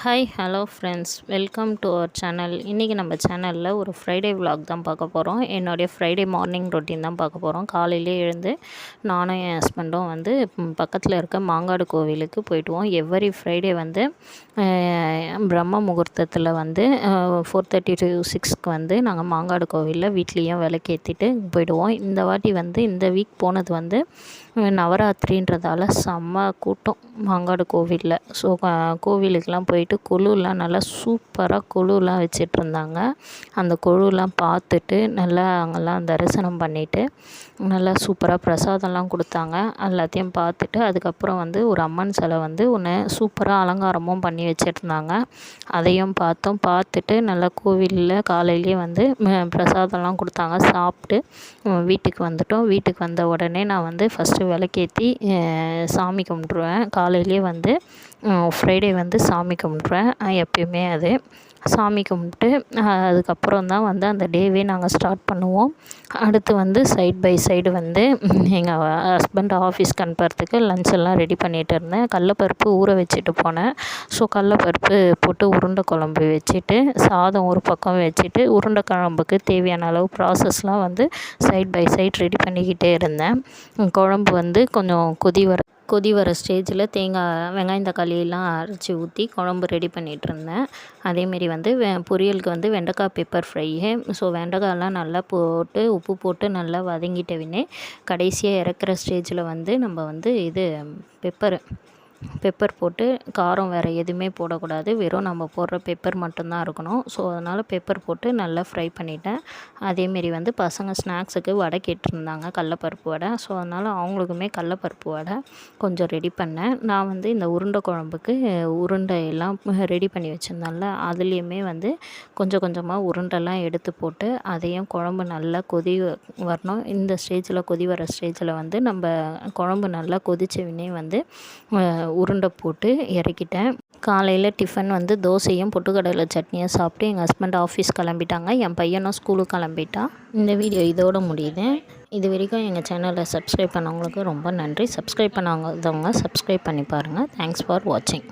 Hi hello friends, welcome to our channel. இன்றைக்கி நம்ம சேனலில் ஒரு ஃப்ரைடே விலாக் தான் பார்க்க போகிறோம். என்னுடைய ஃப்ரைடே மார்னிங் ரொட்டீன் தான் பார்க்க போகிறோம். காலையிலே எழுந்து நானும் என் ஹஸ்பண்டும் வந்து பக்கத்தில் இருக்க மாங்காடு கோவிலுக்கு போயிடுவோம். எவ்ரி ஃப்ரைடே வந்து பிரம்ம முகூர்த்தத்தில் வந்து 4:30 to 6க்கு வந்து நாங்கள் மாங்காடு கோவிலில் வீட்லேயும் விளக்கேற்றிட்டு போயிடுவோம். இந்த வாட்டி வந்து இந்த வீக் போனது வந்து நவராத்திரின்றதால செம்ம கூட்டம் மாங்காடு கோவிலில். ஸோ கோவிலுக்கெலாம் போயிட்டு கொலுலாம் நல்லா சூப்பராக கொலுலாம் வச்சிட்ருந்தாங்க. அந்த கொலுலாம் பார்த்துட்டு நல்லா அங்கெல்லாம் தரிசனம் பண்ணிவிட்டு நல்லா சூப்பராக பிரசாதம்லாம் கொடுத்தாங்க. எல்லாத்தையும் பார்த்துட்டு அதுக்கப்புறம் வந்து ஒரு அம்மன் சிலை வந்து ஒன்று சூப்பராக அலங்காரமும் பண்ணி வச்சிட்ருந்தாங்க. அதையும் பார்த்தோம். பார்த்துட்டு நல்லா கோவிலில் காலையிலேயே வந்து பிரசாதம்லாம் கொடுத்தாங்க. சாப்பிட்டு வீட்டுக்கு வந்துட்டோம். வீட்டுக்கு வந்த உடனே நான் வந்து ஃபஸ்ட்டு விளக்கேற்றி சாமி கும்பிட்ருவேன். காலையிலேயே வந்து ஃப்ரைடே வந்து சாமி கும்பிட்ருவேன் எப்பயுமே. அது சாமி கும்பிட்டு அதுக்கப்புறம் தான் வந்து அந்த டேவே நாங்கள் ஸ்டார்ட் பண்ணுவோம். அடுத்து வந்து சைட் பை சைடு வந்து எங்கள் ஹஸ்பண்ட் ஆஃபீஸ்க்கு அனுப்புறதுக்கு லஞ்ச் எல்லாம் ரெடி பண்ணிகிட்டு இருந்தேன். கடலப்பருப்பு ஊற வச்சுட்டு போனேன். ஸோ கடலப்பருப்பு போட்டு உருண்டை குழம்பு வச்சுட்டு சாதம் ஒரு பக்கம் வச்சுட்டு உருண்டை குழம்புக்கு தேவையான அளவு ப்ராசஸ்லாம் வந்து சைட் பை சைட் ரெடி பண்ணிக்கிட்டே இருந்தேன். குழம்பு வந்து கொஞ்சம் கொதி வர ஸ்டேஜில் வெங்காயம் தக்காளியெல்லாம் அரைச்சி ஊற்றி குழம்பு ரெடி பண்ணிகிட்ருந்தேன். அதேமாரி வந்து பொரியலுக்கு வந்து வெண்டைக்காய் பெப்பர் ஃப்ரையு. ஸோ வெண்டைக்காயெல்லாம் நல்லா போட்டு உப்பு போட்டு நல்லா வதங்கிட்டவினே கடைசியாக இறக்குற ஸ்டேஜில் வந்து நம்ம வந்து பெப்பர் போட்டு காரம் வேறு எதுவுமே போடக்கூடாது. வெறும் நம்ம போடுற பெப்பர் மட்டும்தான் இருக்கணும். ஸோ அதனால் பெப்பர் போட்டு நல்லா ஃப்ரை பண்ணிவிட்டேன். அதேமாரி வந்து பசங்க ஸ்நாக்ஸுக்கு வடை கேட்டிருந்தாங்க, கடலப்பருப்பு வடை. ஸோ அதனால் அவங்களுக்குமே கடலப்பருப்பு வடை கொஞ்சம் ரெடி பண்ணேன். நான் வந்து இந்த உருண்டை குழம்புக்கு உருண்டையெல்லாம் ரெடி பண்ணி வச்சுருந்தேன்ல, அதுலேயுமே வந்து கொஞ்சம் கொஞ்சமாக உருண்டெல்லாம் எடுத்து போட்டு அதையும் குழம்பு நல்லா கொதி வரணும். இந்த ஸ்டேஜில் கொதி வர ஸ்டேஜில் வந்து நம்ம குழம்பு நல்லா கொதிச்சவினே வந்து உருண்டை போட்டு இறக்கிட்டேன். காலையில் டிஃபன் வந்து தோசையும் பொட்டுக்கடலை சட்னியும் சாப்பிட்டு எங்கள் ஹஸ்பண்ட் ஆஃபீஸ் கிளம்பிட்டாங்க. என் பையனும் ஸ்கூலுக்கு கிளம்பிட்டான். இந்த வீடியோ இதோட முடியுது. இது வரைக்கும் எங்கள் சேனலை சப்ஸ்கிரைப் பண்ணவங்களுக்கு ரொம்ப நன்றி. சப்ஸ்கிரைப் பண்ணாதவங்க சப்ஸ்கிரைப் பண்ணி பாருங்கள். தேங்க்ஸ் ஃபார் வாட்சிங்.